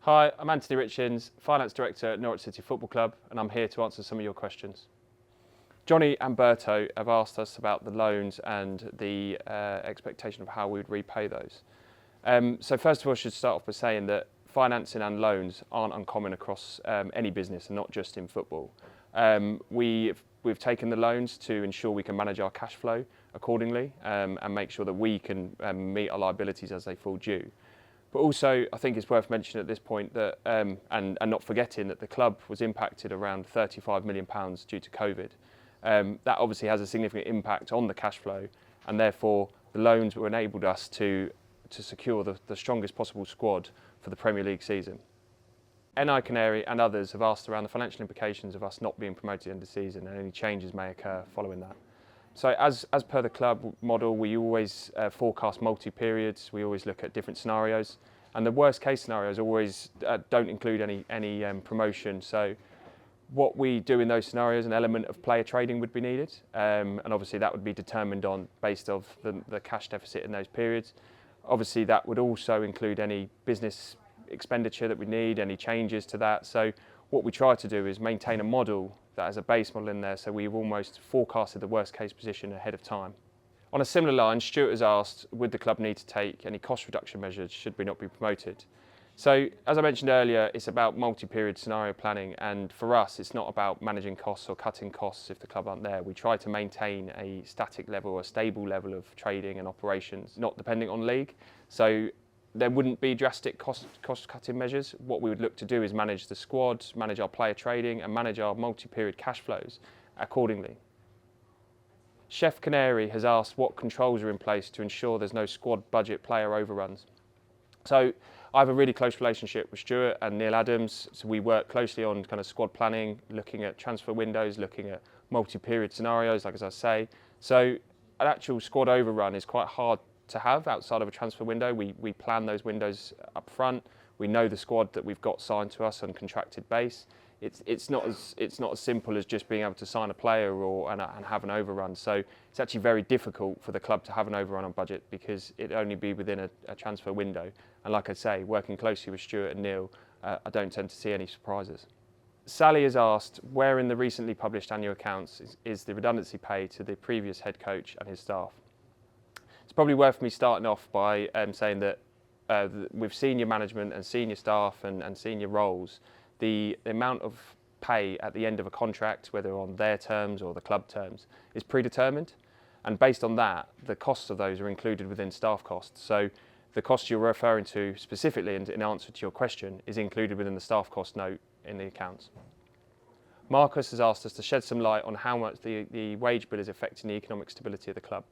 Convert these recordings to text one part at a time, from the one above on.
Hi, I'm Anthony Richens, Finance Director at Norwich City Football Club, and I'm here to answer some of your questions. Johnny and Berto have asked us about the loans and the expectation of how we would repay those. So first of all, I should start off by saying that financing and loans aren't uncommon across any business and not just in football. We've taken the loans to ensure we can manage our cash flow accordingly and make sure that we can meet our liabilities as they fall due. But also, I think it's worth mentioning at this point that, and not forgetting that the club was impacted around £35 million due to COVID. That obviously has a significant impact on the cash flow, and therefore the loans were enabled us to secure the strongest possible squad for the Premier League season. NI Canary and others have asked around the financial implications of us not being promoted at the end of the season and any changes may occur following that. So as per the club model, we always forecast multi-periods, we always look at different scenarios, and the worst case scenarios always don't include any promotion. So what we do in those scenarios, an element of player trading would be needed, and obviously that would be determined based on the cash deficit in those periods. Obviously that would also include any business expenditure that we need, any changes to that. So what we try to do is maintain a model that has a base model in there, so we've almost forecasted the worst case position ahead of time. On a similar line, Stuart has asked, would the club need to take any cost reduction measures should we not be promoted? So as I mentioned earlier, it's about multi-period scenario planning, and for us it's not about managing costs or cutting costs if the club aren't there. We try to maintain a static level, a stable level of trading and operations, not depending on league. So there wouldn't be drastic cost-cutting measures. What we would look to do is manage the squad, manage our player trading and manage our multi-period cash flows accordingly. Chef Canary has asked what controls are in place to ensure there's no squad budget player overruns. So I have a really close relationship with Stuart and Neil Adams, so we work closely on kind of squad planning, looking at transfer windows, looking at multi-period scenarios, like as I say. So an actual squad overrun is quite hard to have outside of a transfer window. We plan those windows up front. We know the squad that we've got signed to us on contracted base. It's not as simple as just being able to sign a player and have an overrun. So it's actually very difficult for the club to have an overrun on budget because it'd only be within a transfer window. And like I say, working closely with Stuart and Neil, I don't tend to see any surprises. Sally has asked, where in the recently published annual accounts is the redundancy pay to the previous head coach and his staff? It's probably worth me starting off by saying that with senior management and senior staff and senior roles, the amount of pay at the end of a contract, whether on their terms or the club terms, is predetermined. And based on that, the costs of those are included within staff costs. So the cost you're referring to specifically in answer to your question is included within the staff cost note in the accounts. Marcus has asked us to shed some light on how much the wage bill is affecting the economic stability of the club.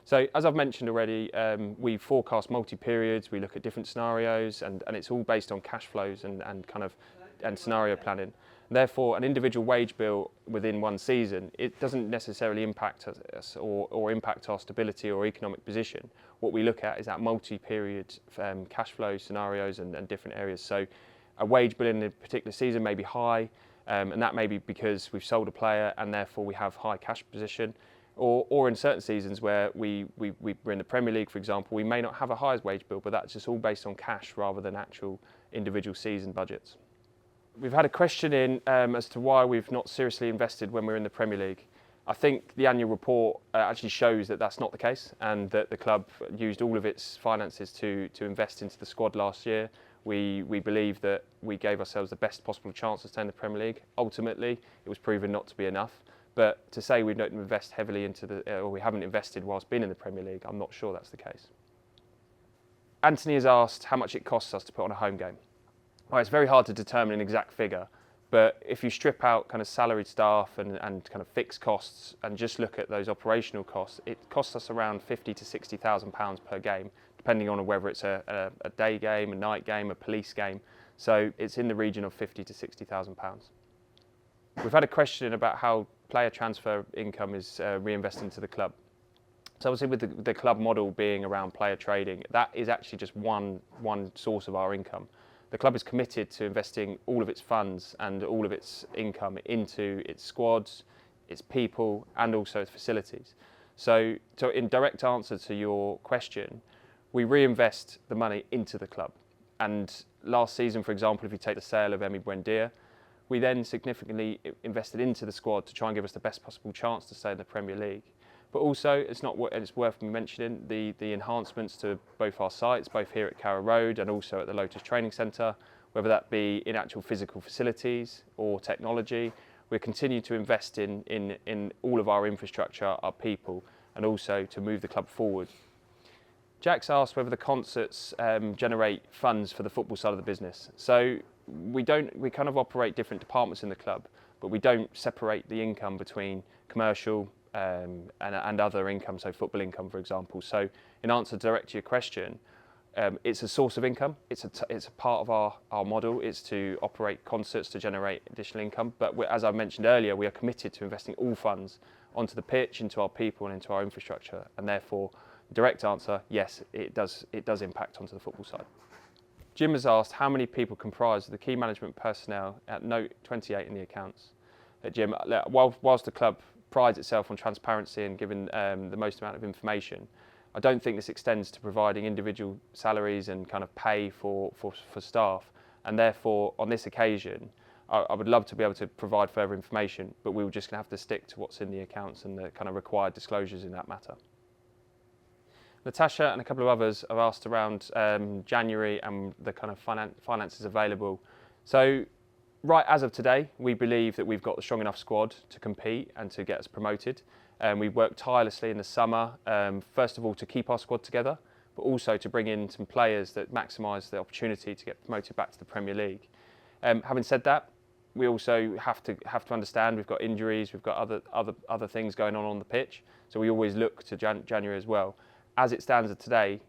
So as I've mentioned already, we forecast multi-periods, we look at different scenarios, and it's all based on cash flows and scenario planning. Therefore, an individual wage bill within one season, it doesn't necessarily impact us or impact our stability or economic position. What we look at is that multi-period cash flow scenarios and different areas. So a wage bill in a particular season may be high, and that may be because we've sold a player and therefore we have high cash position. Or in certain seasons where we're in the Premier League, for example, we may not have a high wage bill, but that's just all based on cash rather than actual individual season budgets. We've had a question in as to why we've not seriously invested when we're in the Premier League. I think the annual report actually shows that that's not the case, and that the club used all of its finances to invest into the squad last year. We believe that we gave ourselves the best possible chance to stay in the Premier League. Ultimately, it was proven not to be enough. But to say we don't invest heavily or we haven't invested whilst being in the Premier League, I'm not sure that's the case. Anthony has asked how much it costs us to put on a home game. Well, it's very hard to determine an exact figure, but if you strip out kind of salaried staff and kind of fixed costs and just look at those operational costs, it costs us around £50,000 to £60,000 per game, depending on whether it's a day game, a night game, a police game. So it's in the region of £50,000 to £60,000. We've had a question about how player transfer income is reinvested into the club. So obviously with the club model being around player trading, that is actually just one source of our income. The club is committed to investing all of its funds and all of its income into its squads, its people, and also its facilities. So in direct answer to your question, we reinvest the money into the club. And last season, for example, if you take the sale of Emi Buendia, we then significantly invested into the squad to try and give us the best possible chance to stay in the Premier League. But also, it's worth mentioning the enhancements to both our sites, both here at Carrow Road and also at the Lotus Training Centre, whether that be in actual physical facilities or technology. We continue to invest in all of our infrastructure, our people, and also to move the club forward. Jack's asked whether the concerts generate funds for the football side of the business. So we kind of operate different departments in the club, but we don't separate the income between commercial and other income, so football income, for example. So in answer direct to your question, it's a source of income. It's a part of our model is to operate concerts to generate additional income. But as I mentioned earlier, we are committed to investing all funds onto the pitch, into our people and into our infrastructure. And therefore, direct answer, yes, it does impact onto the football side. Jim has asked how many people comprise the key management personnel at note 28 in the accounts. Jim, whilst the club prides itself on transparency and giving the most amount of information, I don't think this extends to providing individual salaries and kind of pay for staff. And therefore, on this occasion, I would love to be able to provide further information, but we were just going to have to stick to what's in the accounts and the kind of required disclosures in that matter. Natasha and a couple of others have asked around January and the kind of finances available. So right as of today, we believe that we've got a strong enough squad to compete and to get us promoted. We've worked tirelessly in the summer, first of all to keep our squad together, but also to bring in some players that maximise the opportunity to get promoted back to the Premier League. Having said that, we also have to understand we've got injuries, we've got other things going on the pitch, so we always look to January as well. As it stands today,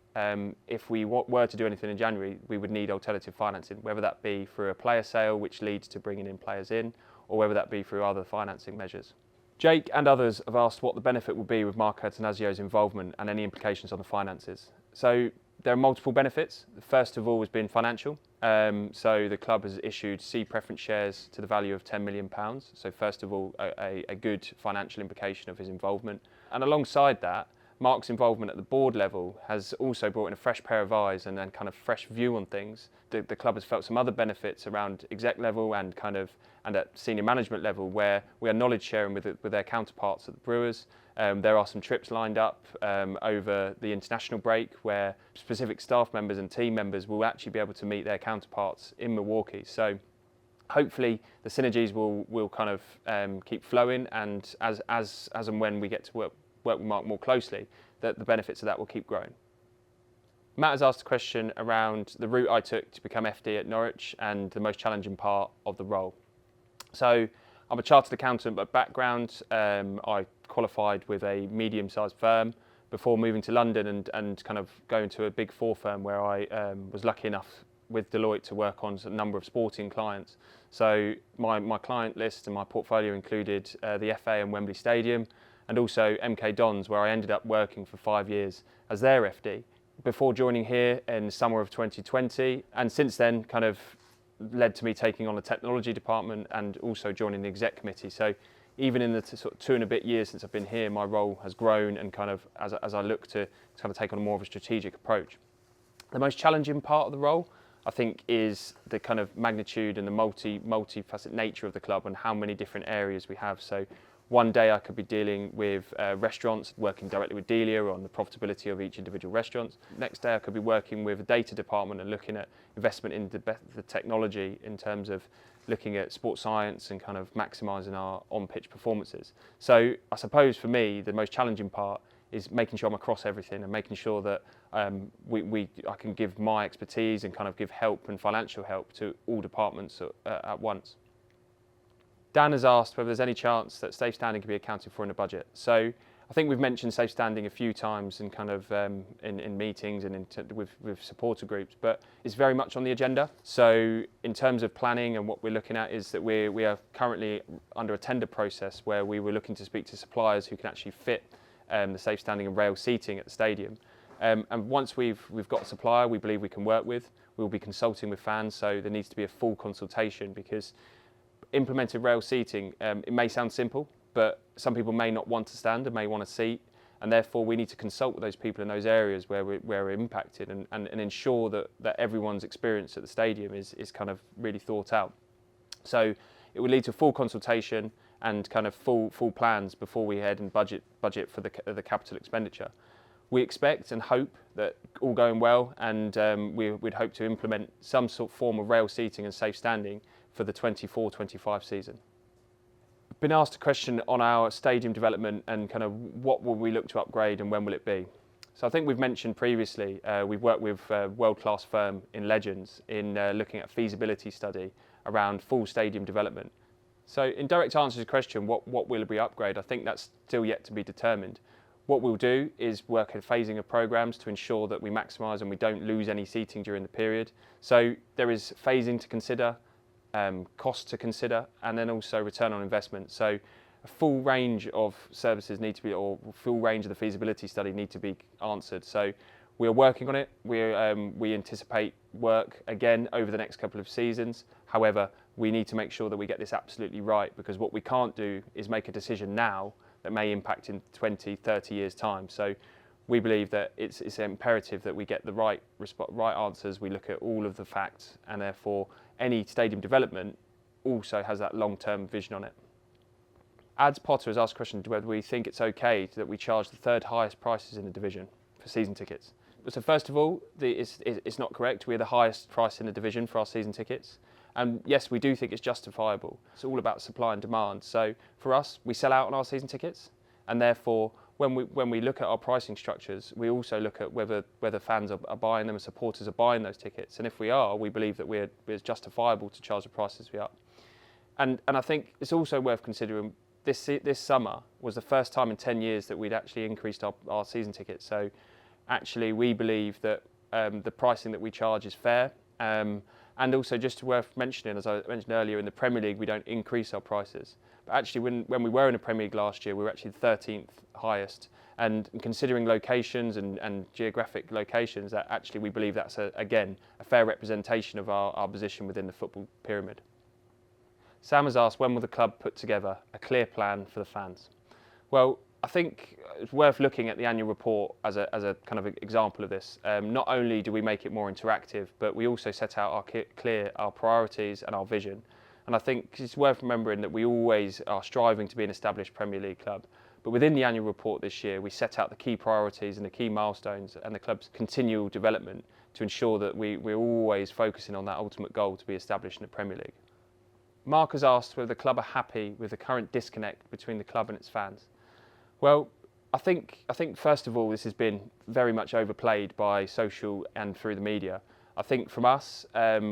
if we were to do anything in January, we would need alternative financing, whether that be through a player sale, which leads to bringing in players in, or whether that be through other financing measures. Jake and others have asked what the benefit will be with Marco Attanasiou's involvement and any implications on the finances. So there are multiple benefits. The first of all has been financial. So the club has issued C preference shares to the value of £10 million. So first of all, a good financial implication of his involvement. And alongside that, Mark's involvement at the board level has also brought in a fresh pair of eyes and kind of fresh view on things. The club has felt some other benefits around exec level and at senior management level, where we are knowledge sharing with their counterparts at the Brewers. There are some trips lined up over the international break where specific staff members and team members will actually be able to meet their counterparts in Milwaukee. So hopefully the synergies will kind of keep flowing, and as and when we get to work with Mark more closely, that the benefits of that will keep growing. Matt has asked a question around the route I took to become FD at Norwich and the most challenging part of the role. So I'm a chartered accountant by background. I qualified with a medium-sized firm before moving to London and kind of going to a big four firm where I was lucky enough with Deloitte to work on a number of sporting clients. So my client list and my portfolio included the FA and Wembley Stadium, and also MK Dons, where I ended up working for 5 years as their FD before joining here in the summer of 2020. And since then, kind of led to me taking on the technology department and also joining the exec committee. So even in the sort of 2 and a bit years since I've been here, my role has grown and kind of as I look to kind of take on more of a strategic approach. The most challenging part of the role, I think, is the kind of magnitude and the multifaceted nature of the club and how many different areas we have. So one day I could be dealing with restaurants, working directly with Delia on the profitability of each individual restaurant. Next day I could be working with a data department and looking at investment in the technology in terms of looking at sports science and kind of maximising our on-pitch performances. So I suppose for me the most challenging part is making sure I'm across everything and making sure that I can give my expertise and kind of give help and financial help to all departments at once. Dan has asked whether there's any chance that safe standing can be accounted for in a budget. So I think we've mentioned safe standing a few times in kind of in meetings and with supporter groups, but it's very much on the agenda. So in terms of planning and what we're looking at is that we are currently under a tender process where we were looking to speak to suppliers who can actually fit the safe standing and rail seating at the stadium. And once we've got a supplier we believe we can work with, we'll be consulting with fans. So there needs to be a full consultation, because implemented rail seating, it may sound simple, but some people may not want to stand and may want a seat. and therefore we need to consult with those people in those areas where we're impacted, and ensure that everyone's experience at the stadium is kind of really thought out. So it would lead to full consultation and kind of full plans before we head and budget for the capital expenditure. We expect and hope that all going well, and we'd hope to implement some sort of form of rail seating and safe standing for the 24-25 season. I've been asked a question on our stadium development and kind of what will we look to upgrade and when will it be. So I think we've mentioned previously, we've worked with a world-class firm in Legends in looking at a feasibility study around full stadium development. So in direct answer to the question, what will we upgrade? I think that's still yet to be determined. What we'll do is work at phasing of programmes to ensure that we maximise and we don't lose any seating during the period. So there is phasing to consider, costs to consider, and then also return on investment. So a full range of services need to be, or full range of the feasibility study need to be answered. So we're working on it. We anticipate work again over the next couple of seasons. However, we need to make sure that we get this absolutely right, because what we can't do is make a decision now that may impact in 20, 30 years' time. So we believe that it's imperative that we get the right answers, we look at all of the facts, and therefore any stadium development also has that long-term vision on it. Ads Potter has asked a question whether we think it's okay that we charge the third highest prices in the division for season tickets. So first of all, it's not correct. We're the highest price in the division for our season tickets. And yes, we do think it's justifiable. It's all about supply and demand. So for us, we sell out on our season tickets, and therefore when we look at our pricing structures, we also look at whether fans are buying them and supporters are buying those tickets. And if we are, we believe that we're justifiable to charge the prices we are. And I think it's also worth considering this summer was the first time in 10 years that we'd actually increased our season tickets. So actually we believe that the pricing that we charge is fair. And also just worth mentioning, as I mentioned earlier, in the Premier League we don't increase our prices. But actually when we were in the Premier League last year, we were actually the 13th highest. And considering locations and geographic locations, that actually we believe that's, again, a fair representation of our position within the football pyramid. Sam has asked, when will the club put together a clear plan for the fans? Well, I think it's worth looking at the annual report as a kind of example of this. Not only do we make it more interactive, but we also set out our priorities and our vision. And I think it's worth remembering that we always are striving to be an established Premier League club. But within the annual report this year, we set out the key priorities and the key milestones and the club's continual development to ensure that we're always focusing on that ultimate goal to be established in the Premier League. Mark has asked whether the club are happy with the current disconnect between the club and its fans. Well, I think first of all, this has been very much overplayed by social and through the media. I think from us,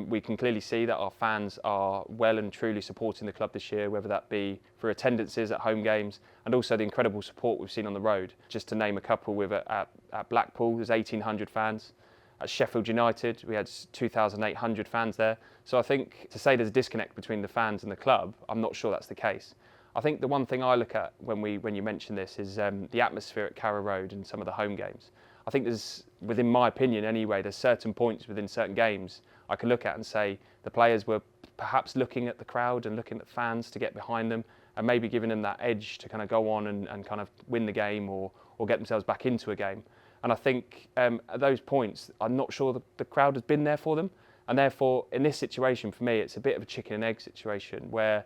we can clearly see that our fans are well and truly supporting the club this year, whether that be for attendances at home games and also the incredible support we've seen on the road. Just to name a couple, at Blackpool, there's 1,800 fans. At Sheffield United, we had 2,800 fans there. So I think to say there's a disconnect between the fans and the club, I'm not sure that's the case. I think the one thing I look at when you mention this is the atmosphere at Carrow Road and some of the home games. I think there's, within my opinion anyway, there's certain points within certain games I can look at and say the players were perhaps looking at the crowd and looking at fans to get behind them and maybe giving them that edge to kind of go on and kind of win the game or get themselves back into a game. And I think at those points, I'm not sure the crowd has been there for them. And therefore, in this situation, for me, it's a bit of a chicken and egg situation where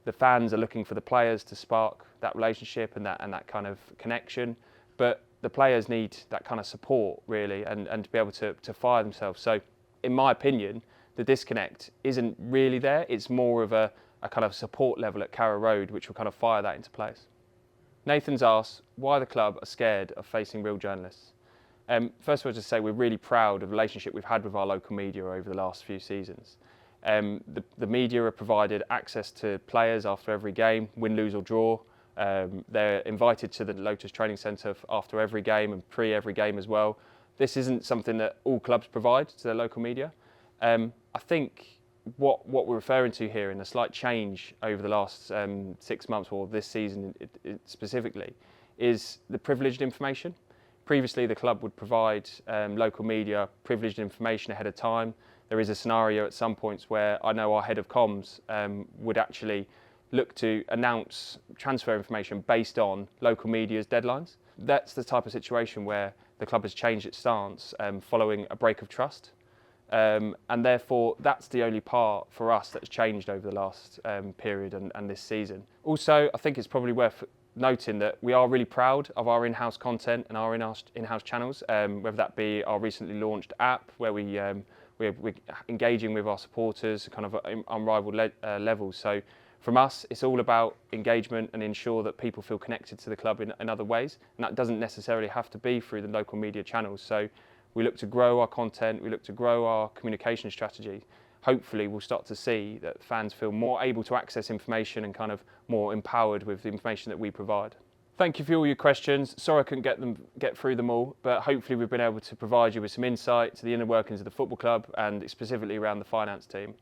the fans are looking for the players to spark that relationship and that kind of connection. But the players need that kind of support, really, and to be able to fire themselves. So, in my opinion, the disconnect isn't really there. It's more of a kind of support level at Carrow Road, which will kind of fire that into place. Nathan's asked why the club are scared of facing real journalists. First of all, just say we're really proud of the relationship we've had with our local media over the last few seasons. The media are provided access to players after every game, win, lose or draw. They're invited to the Lotus Training Centre after every game and pre every game as well. This isn't something that all clubs provide to their local media. I think what we're referring to here in a slight change over the last 6 months or this season specifically is the privileged information. Previously, the club would provide local media privileged information ahead of time. There is a scenario at some points where I know our head of comms would actually look to announce transfer information based on local media's deadlines. that's the type of situation where the club has changed its stance following a break of trust. And therefore, that's the only part for us that's changed over the last period and this season. Also, I think it's probably worth noting that we are really proud of our in-house content and our in-house channels, whether that be our recently launched app, where we're engaging with our supporters kind of unrivaled levels. So from us, it's all about engagement and ensure that people feel connected to the club in other ways. And that doesn't necessarily have to be through the local media channels. So we look to grow our content, we look to grow our communication strategy. Hopefully we'll start to see that fans feel more able to access information and kind of more empowered with the information that we provide. Thank you for all your questions. Sorry I couldn't get through them all, but hopefully we've been able to provide you with some insight to the inner workings of the football club and specifically around the finance team.